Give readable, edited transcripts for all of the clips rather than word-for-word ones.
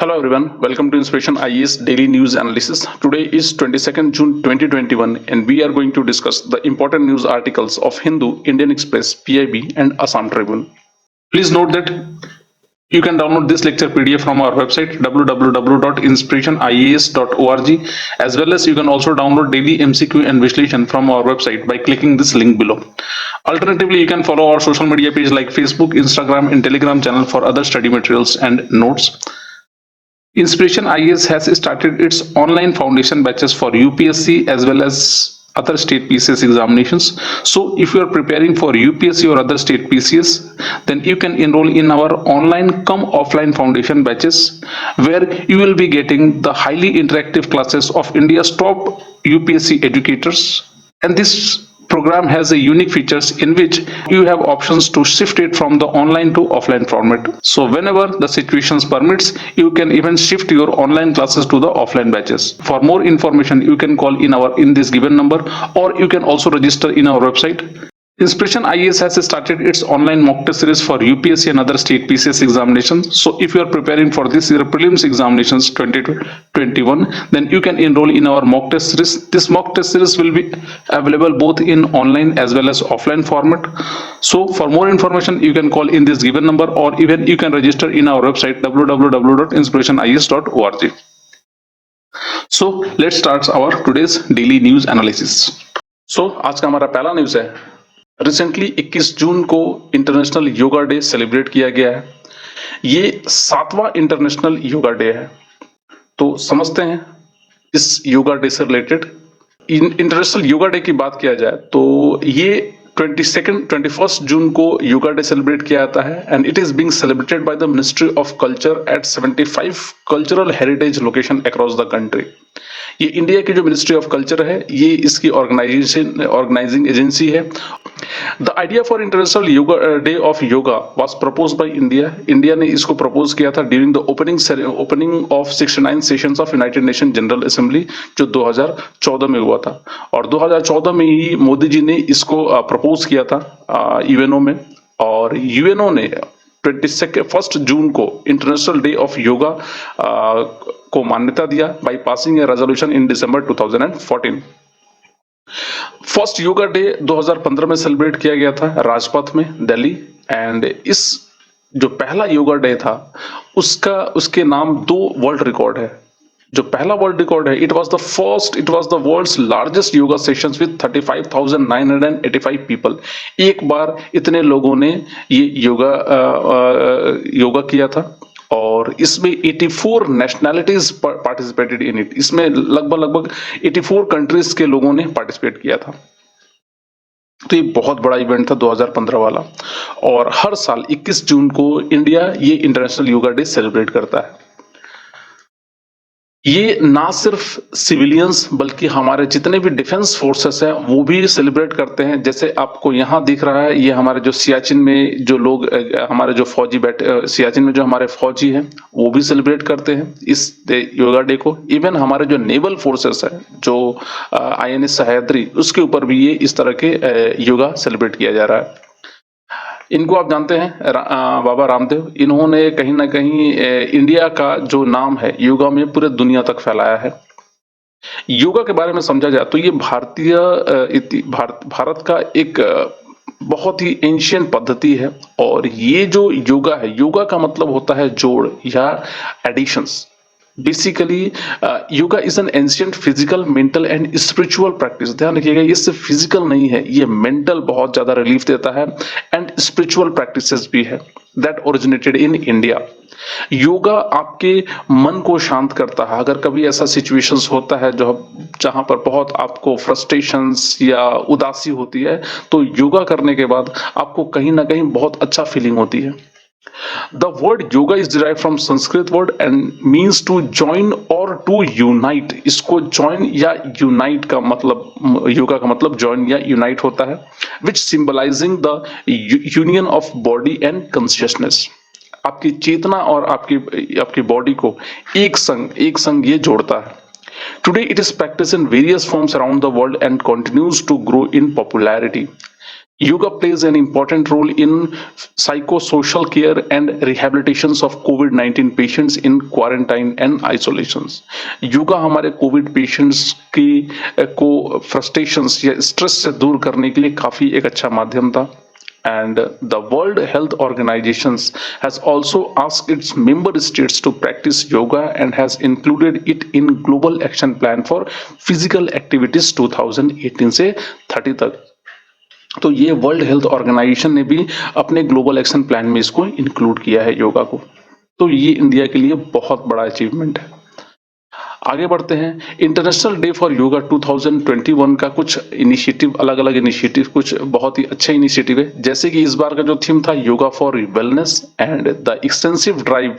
Hello everyone, welcome to Inspiration IES Daily News Analysis. Today is 22nd June 2021 and we are going to discuss the important news articles of Hindu, Indian Express, PIB and Assam Tribune. Please note that you can download this lecture PDF from our website www.inspirationies.org, as well as you can also download daily MCQ and Vishleshan from our website by clicking this link below. Alternatively, you can follow our social media page like Facebook, Instagram and Telegram channel for other study materials and notes. Inspiration IAS has started its online foundation batches for UPSC as well as other state PCS examinations. So if you are preparing for UPSC or other state PCS, then you can enroll in our online come offline foundation batches, where you will be getting the highly interactive classes of India's top UPSC educators. And this program has a unique features in which you have options to shift it from the online to offline format. So whenever the situations permits, you can even shift your online classes to the offline batches. For more information, you can call in this given number, or you can also register in our website. Inspiration IAS has started its online mock test series for UPSC and other state PCS examinations. So if you are preparing for this year prelims examinations 2021, then you can enroll in our mock test series. This mock test series will be available both in online as well as offline format. So for more information, you can call in this given number, or even you can register in our website www.inspirationies.org. So let's start our today's daily news analysis. So आज का हमारा पहला news है, recently 21 जून को international yoga day celebrate किया गया है। ये 7वां इंटरनेशनल योगा डे है। तो समझते हैं इस योगा डे से रिलेटेड। इंटरनेशनल योगा डे की बात किया जाए तो ये 21 जून को योगा डे सेलिब्रेट किया जाता है and it is being celebrated by the Ministry of culture eight 75 cultural heritage location across the country. ये इंडिया की जो मिनिस्ट्री ऑफ कल्चर है, ये इसकी ऑर्गेनाइजिंग एजेंसी है। The idea for international yoga day of yoga was proposed by India. India ने इसको propose किया था during the opening of 69 sessions of United nation general assembly, जो 2014 में हुआ था। और 2014 में ही मोदी जी ने इसको प्रपोज किया था यूएनओ में, और यूएनओ ने 1 जून को इंटरनेशनल डे ऑफ योगा को मान्यता दिया by passing A resolution in December 2014। First yoga day 2015 में सेलिब्रेट किया गया था राजपथ में, दिल्ली। एंड इस जो पहला योगा डे था उसके नाम 2 वर्ल्ड रिकॉर्ड है। जो पहला वर्ल्ड रिकॉर्ड है, it was the world's largest yoga sessions with 35,985 people. एक बार इतने लोगों ने ये योगा किया था, और इसमें 84 नेशनैलिटीज पार्टिसिपेटेड इन इट। इसमें लगभग 84 कंट्रीज के लोगों ने पार्टिसिपेट किया था। तो ये बहुत बड़ा इवेंट था 2015 वाला, और हर साल 21 जून को इंडिया ये इंटरनेशनल योगा डे सेलिब्रेट करता है। ये ना सिर्फ सिविलियंस बल्कि हमारे जितने भी डिफेंस फोर्सेस हैं वो भी सेलिब्रेट करते हैं। जैसे आपको यहाँ दिख रहा है, ये हमारे जो सियाचिन में जो लोग हमारे जो फौजी बैठे सियाचिन में जो हमारे फौजी हैं वो भी सेलिब्रेट करते हैं इस योगा डे को। इवन हमारे जो नेवल फोर्सेस है, जो INS सह्याद्री, उसके ऊपर भी ये इस तरह के योगा सेलिब्रेट किया जा रहा है। इनको आप जानते हैं, बाबा रामदेव। इन्होंने कहीं ना कहीं इंडिया का जो नाम है योगा में पूरे दुनिया तक फैलाया है। योगा के बारे में समझा जाए तो ये भारत का एक बहुत ही एंशियंट पद्धति है, और ये जो योगा है, योगा का मतलब होता है जोड़ या additions. Basically yoga is an ancient physical, mental and spiritual practice. ध्यान रखिएगा, ये सिर्फ फिजिकल नहीं है, ये मेंटल बहुत ज्यादा रिलीफ देता है एंड स्पिरिचुअल प्रैक्टिसेस भी है that originated in India. Yoga आपके मन को शांत करता है। अगर कभी ऐसा सिचुएशंस होता है जहां पर बहुत आपको फ्रस्ट्रेशंस या उदासी होती है, तो योगा करने के बाद आपको कहीं ना कहीं बहुत अच्छा फीलिंग होती है। The word yoga is derived from Sanskrit word and means to join or to unite। इसको join या unite का मतलब, योगा का मतलब join या unite होता है, which symbolizing the union of body and consciousness। आपकी चेतना और आपकी बॉडी को एक संग ये जोड़ता है। Today it is practiced in various forms around the world and continues to grow in popularity। Yoga plays an important role in psychosocial care and rehabilitations of COVID-19 patients in quarantine and isolations. Yoga हमारे Covid patients की को frustrations या stress से दूर करने के लिए काफी एक अच्छा माध्यम था. And the World Health Organization has also asked its member states to practice yoga and has included it in Global Action Plan for Physical Activities 2018 से 30 तक. तो ये वर्ल्ड हेल्थ ऑर्गेनाइजेशन ने भी अपने ग्लोबल एक्शन प्लान में इसको include किया है योगा को. तो ये इंडिया के लिए बहुत बड़ा अचीवमेंट है. आगे बढ़ते हैं. इंटरनेशनल डे फॉर योगा 2021 का कुछ इनिशिएटिव, अलग अलग इनिशिएटिव, कुछ बहुत ही अच्छे इनिशिएटिव है. जैसे कि इस बार का जो थीम था yoga for wellness and the extensive drive,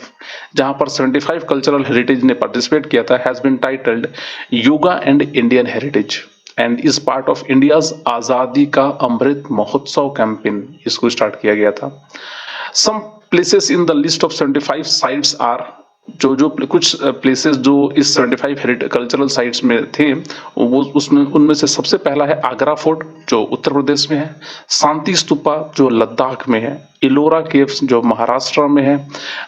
जहां पर 75 कल्चरल हेरिटेज ने पार्टिसिपेट किया था, has been titled yoga and Indian heritage and is part of India's Azadi Ka Amrit Mahotsav campaign. इसको स्टार्ट किया गया था. Some places in the list of 75 sites are, जो कुछ प्लेसेस जो इस 75 कल्चरल साइट्स में थे, वो उसमें उनमें से सबसे पहला है आगरा फोर्ट जो उत्तर प्रदेश में है, शांति स्तूपा जो लद्दाख में है, इलोरा केव्स जो महाराष्ट्र में है,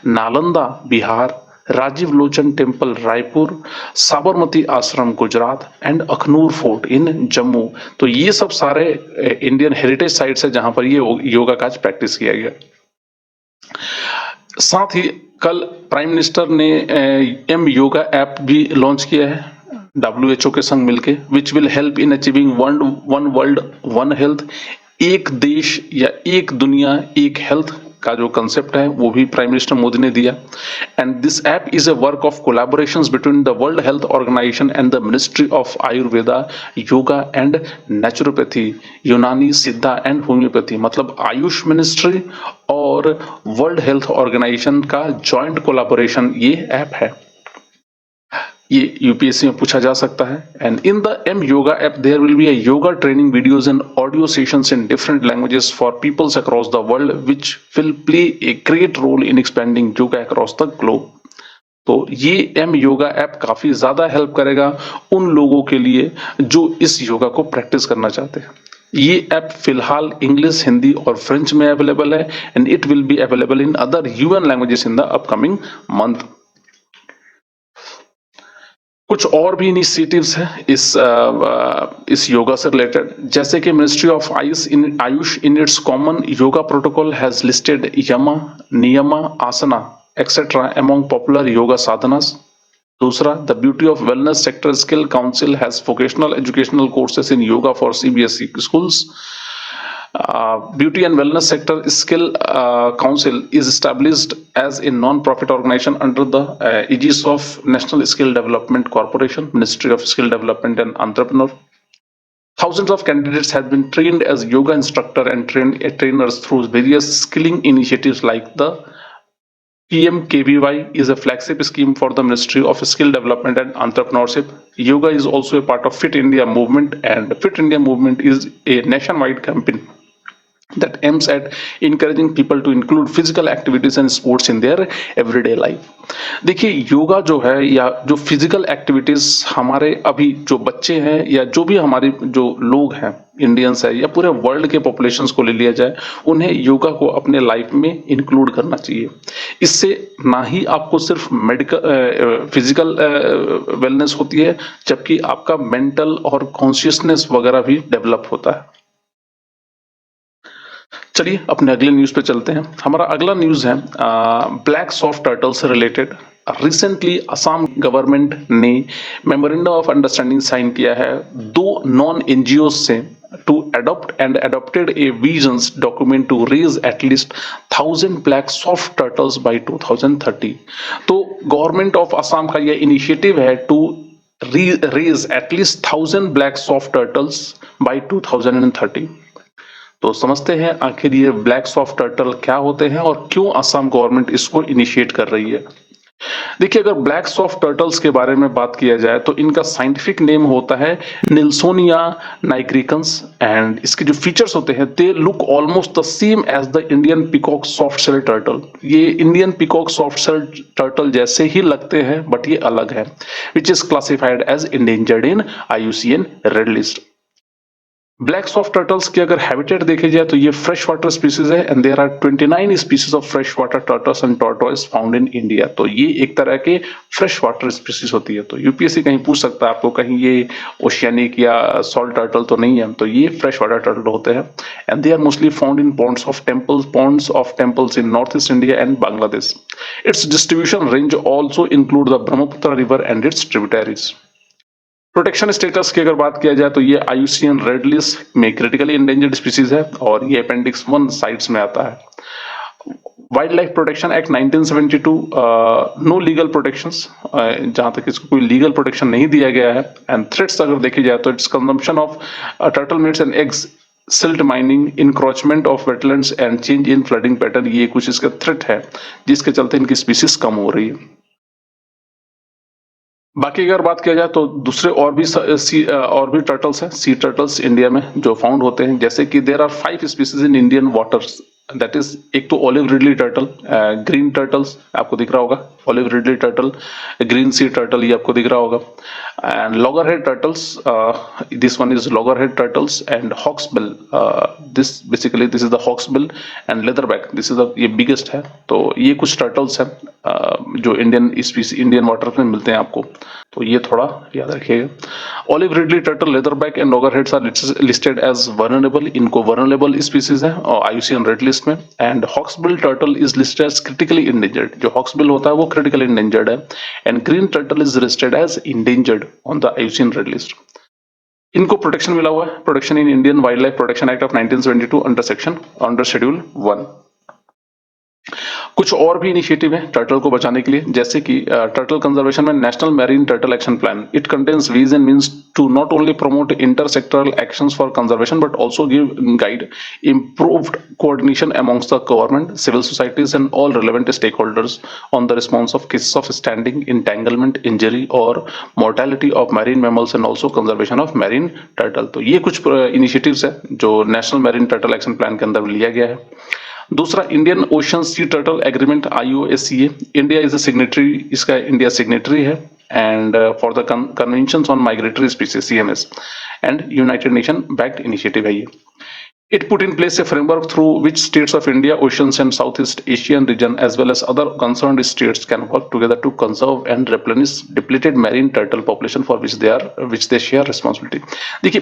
नालंदा बिहार, राजीव लोचन टेम्पल रायपुर, साबरमती आश्रम गुजरात एंड अखनूर फोर्ट इन जम्मू. तो ये सब सारे इंडियन हेरिटेज साइट्स है जहां पर ये योगा का प्रैक्टिस किया गया. साथ ही कल प्राइम मिनिस्टर ने एम योगा ऐप भी लॉन्च किया है WHO के संग मिलके, which will help in achieving one world one health. एक देश या एक दुनिया एक हेल्थ का जो कंसेप्ट है वो भी प्राइम मिनिस्टर मोदी ने दिया. And this app is a work of collaborations between the World Health Organization and the Ministry of Ayurveda, yoga and naturopathy, Unani, Siddha and homeopathy. मतलब आयुष मिनिस्ट्री और वर्ल्ड हेल्थ ऑर्गेनाइजेशन का जॉइंट कोलैबोरेशन ये app है. ये UPSC में पूछा जा सकता है. And in the M yoga app there will be a yoga training videos and audio sessions in different languages for peoples across the world which will play a great role in expanding yoga across the globe. तो ये M yoga app काफी ज्यादा help करेगा उन लोगों के लिए जो इस योगा को प्रैक्टिस करना चाहते हैं. ये ऐप फिलहाल इंग्लिश, हिंदी और फ्रेंच में अवेलेबल है and it will be available in other UN languages in the upcoming month. कुछ और भी इनिशिएटिव्स हैं इस योगा से रिलेटेड, जैसे कि ministry of Ayush in its common yoga protocol has listed यमा, नियमा, आसना एक्सेट्रा अमंग पॉपुलर योगा साधनास. दूसरा, the beauty of wellness sector skill council has vocational educational courses in yoga for CBSE schools. Beauty and Wellness Sector Skill Council is established as a non-profit organization under the aegis of National Skill Development Corporation, Ministry of Skill Development and Entrepreneur. Thousands of candidates have been trained as yoga instructor and trainers through various skilling initiatives like the PMKVY is a flagship scheme for the Ministry of Skill Development and Entrepreneurship. Yoga is also a part of Fit India movement, and Fit India movement is a nationwide campaign that aims at encouraging people to include physical activities and sports in their everyday life. देखिए, योगा जो है या जो physical activities हमारे अभी जो बच्चे हैं या जो भी हमारे जो लोग हैं, इंडियंस है या पूरे वर्ल्ड के पॉपुलेशंस को ले लिया जाए, उन्हें योगा को अपने लाइफ में इंक्लूड करना चाहिए. इससे ना ही आपको सिर्फ मेडिकल फिजिकल वेलनेस होती है, जबकि आपका मेंटल और कॉन्शियसनेस वगैरह भी डेवलप होता है. चलिए अपने अगले न्यूज पे चलते हैं. हमारा अगला न्यूज है ब्लैक सॉफ्ट टर्टल से रिलेटेड. रिसेंटली असम गवर्नमेंट ने मेमोरेंडम ऑफ अंडरस्टैंडिंग साइन किया है दो नॉन एनजीओ से to adopt and adopted a visions document to raise at least 1000 black soft turtles by 2030. तो गवर्नमेंट ऑफ असम का यह इनिशिएटिव है to raise at least 1000 black soft turtles by 2030. तो समझते हैं आखिर ये ब्लैक सॉफ्ट टर्टल क्या होते हैं और क्यों असम गवर्नमेंट इसको इनिशिएट कर रही है. देखिए, अगर ब्लैक सॉफ्ट टर्टल्स के बारे में बात किया जाए तो इनका साइंटिफिक नेम होता है निल्सोनिया नाइग्रिकन्स एंड इसके जो फीचर्स होते हैं they look almost the same as the Indian peacock soft shell turtle. ये Indian peacock soft shell turtle जैसे ही लगते हैं बट ये अलग है, which is classified as endangered in IUCN red list. Black soft turtles की अगर हैबिटेट देखी जाए तो ये फ्रेश वाटर स्पीसीज है and there are 29 species of fresh water turtles and tortoise found in India. तो ये एक तरह के फ्रेश वाटर स्पीसीज होती है। तो यूपीएससी कहीं पूछ सकता है आपको, कहीं ये ओशियानिक या सॉल्ट टर्टल तो नहीं है, तो ये फ्रेश वाटर टर्टल होते हैं and they are mostly found in ponds of temples in northeast India and Bangladesh. Its distribution range also include the Brahmaputra river and its tributaries. Protection status की अगर बात किया जाए तो ये IUCN रेड लिस्ट में क्रिटिकली इंडेंजर्ड स्पीसीज है और ये अपेंडिक्स 1 साइट्स में आता है। Wild life protection act 1972, no legal protections, जहां तक इसको कोई लीगल प्रोटेक्शन नहीं दिया गया है। एंड थ्रेट्स अगर देखी जाए तो it's consumption of turtle meets and eggs, silt mining, encroachment of wetlands and change in flooding pattern, ये कुछ इसका थ्रेट है जिसके चलते इनकी स्पीसीज कम हो रही है। बाकी अगर बात किया जाए तो दूसरे और भी टर्टल्स हैं, सी टर्टल्स इंडिया में जो फाउंड होते हैं, जैसे कि there are 5 species in Indian waters, that is एक तो olive ridley turtle, green turtles आपको दिख रहा होगा, olive ridley turtle, green sea turtle ये आपको दिख रहा होगा, and loggerhead turtles, this one is loggerhead turtles and hawksbill, this is the hawksbill and leatherback, this is the ये बिगेस्ट है। तो ये कुछ टर्टल्स हैं जो इंडियन वाटर में मिलते हैं आपको, तो ये थोड़ा याद रखिएगा। Olive ridley turtle, leatherback and loggerheads are listed as vulnerable, इनको वल्नरेबल स्पीसीज है और IUCN रेड लिस्ट में। And hawksbill turtle is listed as critically endangered, जो हॉक्सबिल होता है वो क्रिटिकली इंडेंजर्ड है। And green turtle is listed as endangered on the IUCN red list. इनको प्रोटेक्शन मिला हुआ है, protection in Indian wild life protection act of 1972 under schedule 1। कुछ और भी इनिशिएटिव है टर्टल को बचाने के लिए, जैसे कि टर्टल कंजर्वेशन में national marine turtle action plan, it contains ways and means to not only promote intersectoral actions for conservation but also give guide improved coordination amongst the government, civil societies and all relevant stakeholders on the response of cases of standing, entanglement, injury or mortality of marine mammals and also conservation of marine turtle। तो ये कुछ initiatives है जो national marine turtle action plan के अंदर लिया गया है। दूसरा, Indian ocean sea turtle agreement IOSCA, India is a signatory, इसका इंडिया सिग्नेटरी है and for the convention on migratory species CMS and United nation backed initiative है ये। It put in place a framework through which states of India, oceans and Southeast Asian region as well as other concerned states can work together to conserve and replenish depleted marine turtle population for which they share responsibility। देखिए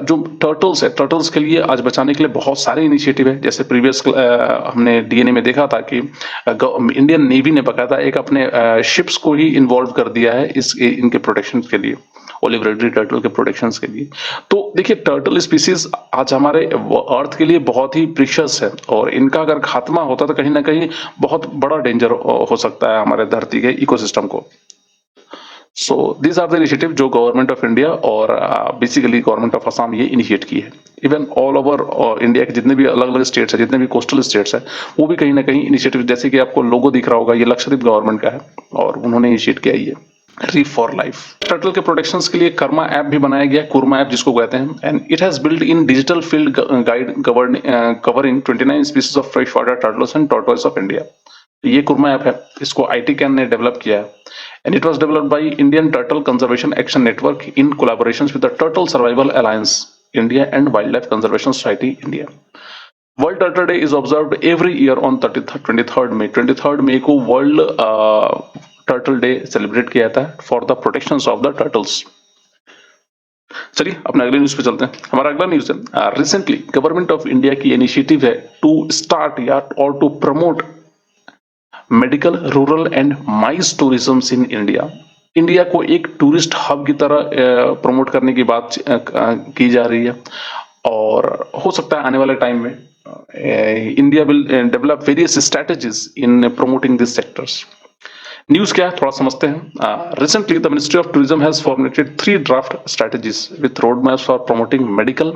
जो turtles है, turtles के लिए आज बचाने के लिए बहुत सारे इनिशिएटिव है। जैसे प्रीवियस हमने DNA में देखा था कि इंडियन नेवी ने बकायदा एक अपने शिप्स को ही इन्वॉल्व कर दिया है इनके प्रोटेक्शन के लिए, ओलिव रिडली टर्टल के प्रोटेक्शन के लिए। तो देखिए टर्टल स्पीसीज आज हमारे अर्थ के लिए बहुत ही प्रीशियस है और इनका अगर खात्मा होता तो कहीं ना कहीं बहुत बड़ा डेंजर हो सकता है हमारे धरती के इकोसिस्टम को। So these are the initiative जो गवर्नमेंट ऑफ इंडिया और बेसिकली गवर्नमेंट ऑफ असम ये इनिशिएट की है। इवन ऑल ओवर इंडिया के जितने भी अलग अलग स्टेट्स है, जितने भी कोस्टल स्टेट्स है, वो भी कहीं ना कहीं इनिशिएटिव, जैसे कि आपको लोगो दिख रहा होगा, ये लक्षद्वीप गवर्नमेंट का है और उन्होंने इनिशिएट किया ये रीफ फॉर लाइफ। टर्टल के प्रोटेक्शन के लिए कर्मा ऐप भी बनाया गया, कुरमा ऐप जिसको कहते हैं, and it has build in digital field guide covering 29 species of fresh water turtles and tortoise of India. ये कुरमा ऐप है, इसको IT कैन ने डेवलप किया है and it was developed by Indian turtle conservation action network in collaboration with the turtle survival alliance India and wild life conservation society India. World turtle day is observed every year on 23rd मई को world turtle day celebrate किया जाता है for the protection of the turtles. चलिए अपने अगले news पे चलते हैं। हमारा अगला न्यूज है, रिसेंटली गवर्नमेंट ऑफ इंडिया की इनिशिएटिव है टू स्टार्ट या और to promote medical, rural and MICE tourism in India. India को एक टूरिस्ट हब की तरह प्रमोट करने की बात की जा रही है और हो सकता है आने वाले टाइम में India will develop various strategies in promoting this sectors. News क्या है थोड़ा समझते हैं। Recently the Ministry of tourism has formulated 3 draft strategies with road maps for promoting medical,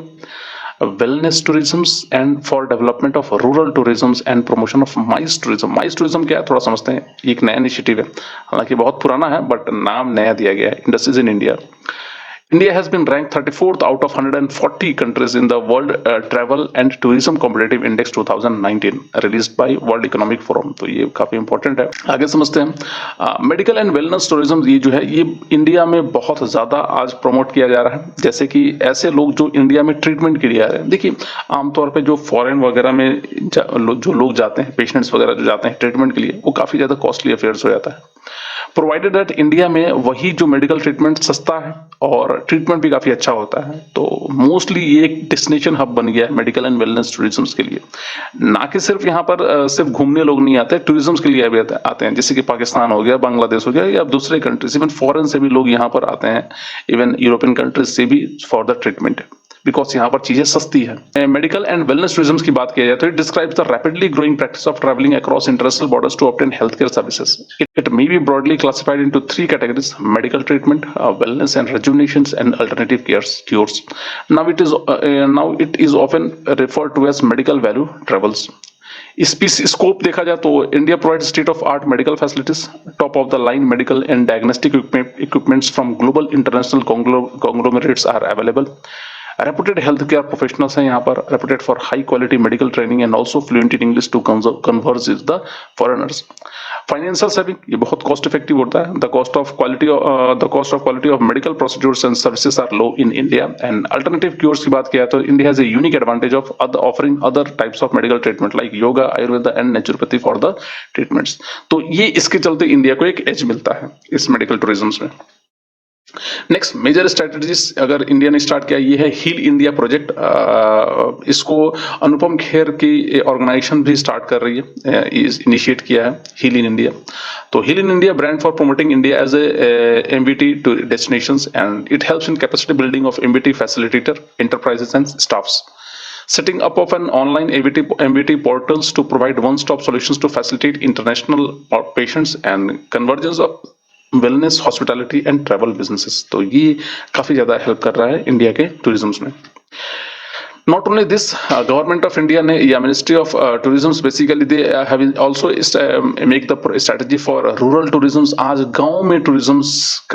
wellness tourisms and for development of rural tourisms and promotion of MICE tourism। MICE tourism क्या है थोड़ा समझते हैं। एक नया इनिशिएटिव है, हालांकि बहुत पुराना है बट नाम नया दिया गया है, industries in India. India has been ranked 34th out of 140 countries in the World Travel and Tourism Competitive Index 2019 released by World Economic Forum। तो ये काफी इंपॉर्टेंट है। आगे समझते हैं मेडिकल एंड वेलनेस टूरिज्म। ये जो है ये इंडिया में बहुत ज्यादा आज प्रमोट किया जा रहा है। जैसे कि ऐसे लोग जो इंडिया में ट्रीटमेंट के लिए आ रहे हैं, देखिए आमतौर पे जो फॉरेन वगैरह में जो लोग जाते हैं, पेशेंट्स वगैरह जो जाते हैं ट्रीटमेंट के लिए, वो काफी ज्यादा कॉस्टली अफेयर्स हो जाता है। प्रोवाइडेड दैट इंडिया में वही जो मेडिकल ट्रीटमेंट सस्ता है और ट्रीटमेंट भी काफी अच्छा होता है, तो मोस्टली ये एक डेस्टिनेशन हब बन गया है मेडिकल एंड वेलनेस टूरिज्म के लिए। ना कि सिर्फ यहाँ पर सिर्फ घूमने लोग नहीं आते, टूरिज्म के लिए भी आते हैं, जैसे कि पाकिस्तान हो गया, बांग्लादेश हो गया, या दूसरे कंट्रीज, इवन फॉरेन से भी लोग यहाँ पर आते हैं, इवन यूरोपियन कंट्रीज से भी फॉर द ट्रीटमेंट, बिकॉज यहाँ पर चीजें सस्ती है। मेडिकल एंड वेलनेस टूरिज्म की बात किया जाए तो it describes the rapidly growing practice of travelling across international borders to obtain health care services. It may be broadly classified into three categories: medical treatment, wellness and rejuvenations and alternative cures. Now it is often referred to as medical value travels. Scope देखा जाए तो India provide state of art medical facilities, top of the line medical and diagnostic equipments from global international conglomerates are available. Reputed healthcare professionals हैं यहाँ पर, reputed for high quality medical training and also fluent in English to converse with the foreigners. Financial saving, ये बहुत cost effective होता है। The cost of quality of medical procedures and services are low in India. And alternative cures की बात किया तो India has a unique advantage of offering other types of medical treatment like yoga, Ayurveda and naturopathy for the treatments. तो ये इसके चलते India को एक एज मिलता है इस मेडिकल टूरिज्म में। नेक्स्ट मेजर स्ट्रेटजीज अगर इंडिया ने स्टार्ट किया, ये है हील इंडिया प्रोजेक्ट। इसको अनुपम खेर की ऑर्गेनाइजेशन भी स्टार्ट कर रही है, इनिशिएट किया है हील इन इंडिया। तो heal in India brand for promoting India as a MVT to destinations and it helps in capacity building of MVT facilitator enterprises and staffs. Setting up of an online MBT portals to provide one-stop solutions to facilitate international patients and convergence of wellness, hospitality and travel businesses. तो ये काफी ज्यादा help कर रहा है India के tourism में। Not only this, government of India ने या ministry of tourism basically they have also make the strategy for rural tourism. आज गांव में टूरिज्म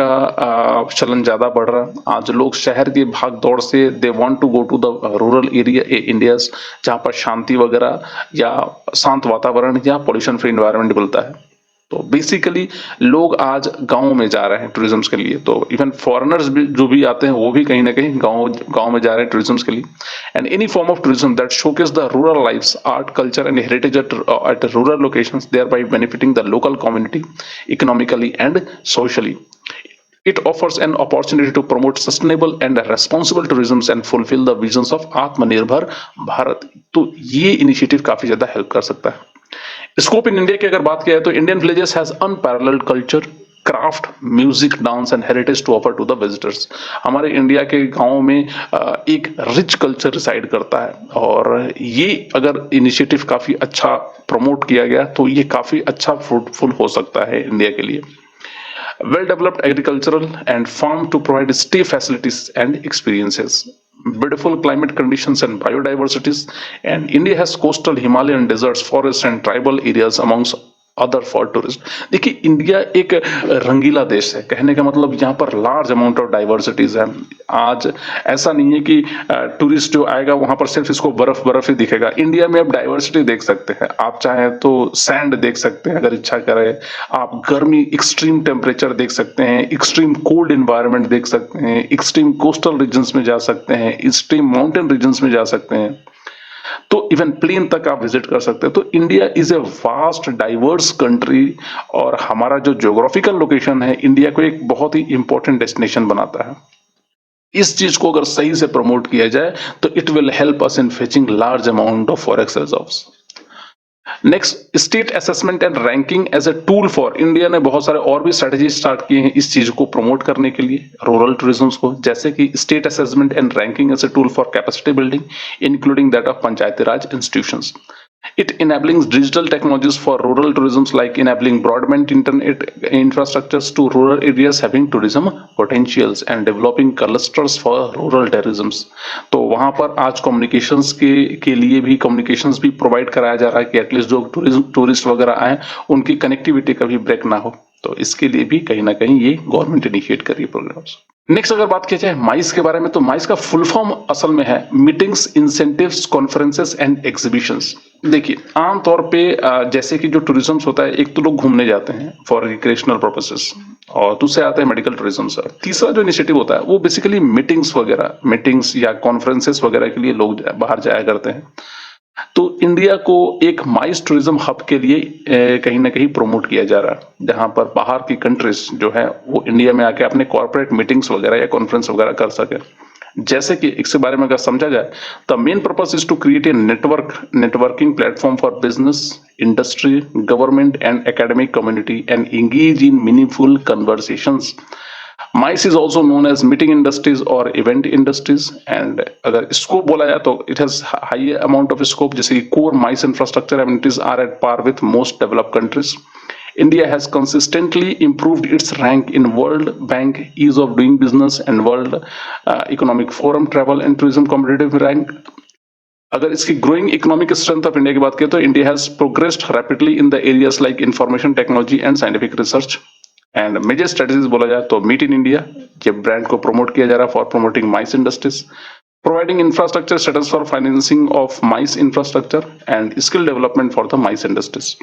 का चलन ज्यादा बढ़ रहा है। आज लोग शहर की भाग दौड़ से they want to go to the rural area India's, जहां पर शांति वगैरह या शांत वातावरण या पॉल्यूशन फ्री एनवायरनमेंट मिलता है। तो बेसिकली लोग आज गांव में जा रहे हैं टूरिज्म के लिए। तो इवन फॉरेनर्स भी जो भी आते हैं वो भी कहीं ना कहीं गांव में जा रहे हैं टूरिज्म के लिए। And any form of tourism that showcase the rural lifes, art, culture and heritage at rural locations, thereby benefiting the local community economically and socially. It offers an opportunity to promote sustainable and responsible tourism and fulfill the visions of आत्मनिर्भर भारत। तो ये initiative काफी ज्यादा help कर सकता है। Scope in India की अगर बात किया जाए तो Indian villages has unparalleled culture, craft, music, dance and heritage to offer to the visitors. हमारे इंडिया के गांव में एक रिच कल्चर रिसाइड करता है, और ये अगर इनिशिएटिव काफी अच्छा प्रमोट किया गया तो ये काफी अच्छा फ्रूटफुल हो सकता है इंडिया के लिए। Well-developed agricultural and farm to provide stay facilities and experiences, beautiful climate conditions and biodiversities, and India has coastal Himalayan deserts, forests and tribal areas amongst other for tourist. देखिए India एक रंगीला देश है, कहने का मतलब यहाँ पर लार्ज अमाउंट ऑफ डाइवर्सिटीज है। आज ऐसा नहीं है कि टूरिस्ट जो आएगा वहां पर सिर्फ इसको बर्फ ही दिखेगा। इंडिया में आप डाइवर्सिटी देख सकते हैं, आप चाहें तो सैंड देख सकते हैं अगर इच्छा करें, आप गर्मी एक्सट्रीम टेम्परेचर देख सकते हैं, एक्सट्रीम कोल्ड इन्वायरमेंट देख सकते हैं, एक्सट्रीम कोस्टल रीजन्स में जा सकते हैं, एक्सट्रीम माउंटेन रीजन्स में जा सकते हैं, तो इवन प्लेन तक आप विजिट कर सकते हैं। तो India is a vast diverse country, और हमारा जो ज्योग्राफिकल लोकेशन है इंडिया को एक बहुत ही इंपॉर्टेंट डेस्टिनेशन बनाता है। इस चीज को अगर सही से प्रमोट किया जाए तो it will help us in fetching large amount of forex reserves. Next, state assessment and ranking as a tool for. India ने बहुत सारे और भी स्ट्रेटेजी स्टार्ट किए हैं इस चीज को प्रमोट करने के लिए, रूरल टूरिज्म को, जैसे कि state assessment and ranking as a tool for capacity building including that of Panchayati Raj institutions. It enables digital technologies for rural tourism, like enabling broadband internet infrastructures to rural areas having tourism potentials and developing clusters for rural tourism। तो वहां पर आज communications के लिए भी communications भी provide कराया जा रहा है कि एटलीस्ट जो टूरिस्ट वगैरह आए उनकी कनेक्टिविटी कभी ब्रेक ना हो। तो इसके लिए भी कहीं ना कहीं ये गवर्नमेंट इनिशिएट कर रही है प्रोग्राम्स। नेक्स्ट अगर बात की जाए माइस के बारे में, तो माइस का फुल फॉर्म असल में है meetings, incentives, conferences and exhibitions. देखिए आमतौर पे जैसे कि जो टूरिज्म होता है, एक तो लोग घूमने जाते हैं फॉर रिक्रिएशनल पर्पसेस, और दूसरे आते हैं मेडिकल टूरिज्म से। तीसरा जो इनिशिएटिव होता है वो बेसिकली मीटिंग्स या कॉन्फ्रेंसेस वगैरह के लिए लोग बाहर जाया करते हैं। तो इंडिया को एक माइस टूरिज्म हब के लिए कहीं ना कहीं प्रमोट किया जा रहा है, जहां पर बाहर की कंट्रीज जो है वो इंडिया में आके अपने कॉर्पोरेट मीटिंग्स वगैरह या कॉन्फ्रेंस वगैरह कर सके। जैसे कि इसके बारे में अगर समझा जाए, the main purpose is to create a networking platform for business, industry, government and academic community and engage in meaningful conversations. MICE is also known as meeting industries और इवेंट इंडस्ट्रीज। एंड अगर scope बोला जाए तो it has high amount of scope, जैसे कि core MICE infrastructure amenities are at par with most developed countries. India has consistently improved its rank in World Bank Ease of Doing Business and World Economic Forum Travel and Tourism Competitive Rank. अगर इसकी growing economic strength of India की बात करें तो India has progressed rapidly in the areas like information technology and scientific research. And major strategies बोला जाए तो meet in India, ये ब्रांड को प्रमोट किया जा रहा है for promoting MICE industries, providing infrastructure status for financing of MICE infrastructure and skill development for the MICE industries.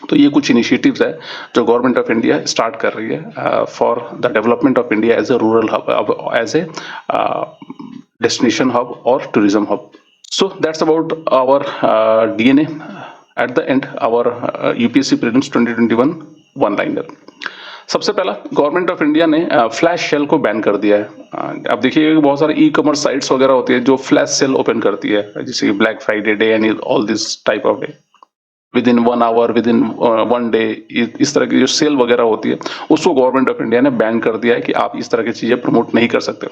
तो ये कुछ इनिशिएटिव्स है जो गवर्नमेंट ऑफ इंडिया स्टार्ट कर रही है for the development of India as a rural hub, as a destination hub और tourism hub. So that's about our DNA. At the end, our UPSC Prelims 2021 one liner. सबसे पहला government of India ने flash sale को ban कर दिया है। अब देखिए बहुत सारे ई कॉमर्स साइट्स वगैरह होती है जो फ्लैश सेल ओपन करती है, जैसे कि Black Friday day and all this type of day, within 1 hour, within 1 day, इस तरह की जो सेल वगैरह होती है उसको गवर्नमेंट ऑफ इंडिया ने बैन कर दिया है कि आप इस तरह की चीजें प्रमोट नहीं कर सकते।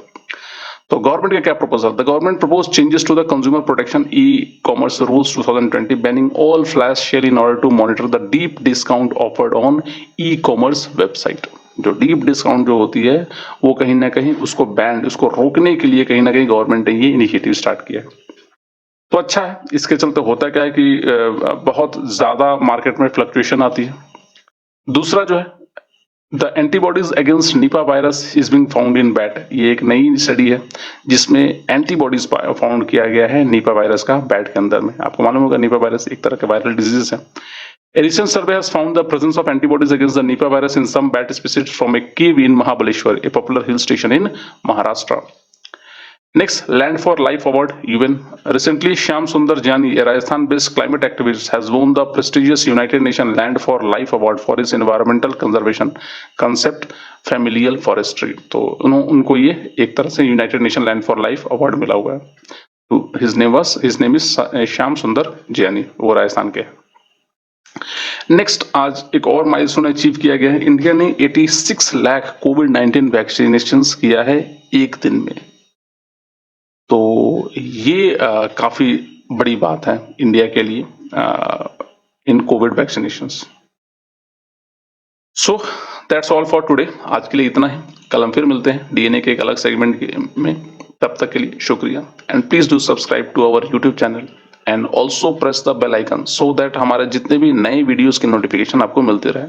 तो गवर्नमेंट का क्या proposal? The government propose changes to the consumer protection e commerce rules 2020 banning all flash sale in order to monitor the deep discount offered on e commerce website. जो डीप डिस्काउंट जो होती है वो कहीं ना कहीं उसको बैन, उसको रोकने के लिए कहीं ना कहीं गवर्नमेंट ने ये इनिशिएटिव स्टार्ट किया। तो अच्छा है, इसके चलते होता क्या है कि बहुत ज्यादा मार्केट में फ्लक्चुएशन आती है। दूसरा जो है the antibodies against Nipah virus is being found in bat. ये एक नई स्टडी है जिसमें एंटीबॉडीज फाउंड किया गया है निपा वायरस का बैट के अंदर में। आपको मालूम होगा निपा वायरस एक तरह का वायरल डिजीज है। A recent survey has found the presence of antibodies against the Nipah virus in some bat species from a cave in Mahabaleshwar, a popular hill station in Maharashtra. Next, Land for Life Award UN. Recently, Shyam Sundar Jani, a Rajasthan-based climate activist, has won the prestigious United Nations Land for Life Award for his environmental conservation concept, familial forestry. तो उनको ये एक तरह से United nation land for life award मिला हुआ है। तो हिज नेम इज श्याम सुंदर जियानी, वो राजस्थान के। नेक्स्ट, आज एक और माइलस्टोन अचीव किया गया है। इंडिया ने 86 लाख कोविड-19 वैक्सीनेशन किया है एक दिन में। तो ये काफी बड़ी बात है इंडिया के लिए in covid vaccinations. So that's all for today. आज के लिए इतना ही। कल हम फिर मिलते हैं डीएनए के एक अलग सेगमेंट में। तब तक के लिए शुक्रिया and please do subscribe to our YouTube channel and also press the bell icon so that हमारे जितने भी नए वीडियोस के नोटिफिकेशन आपको मिलते रहे।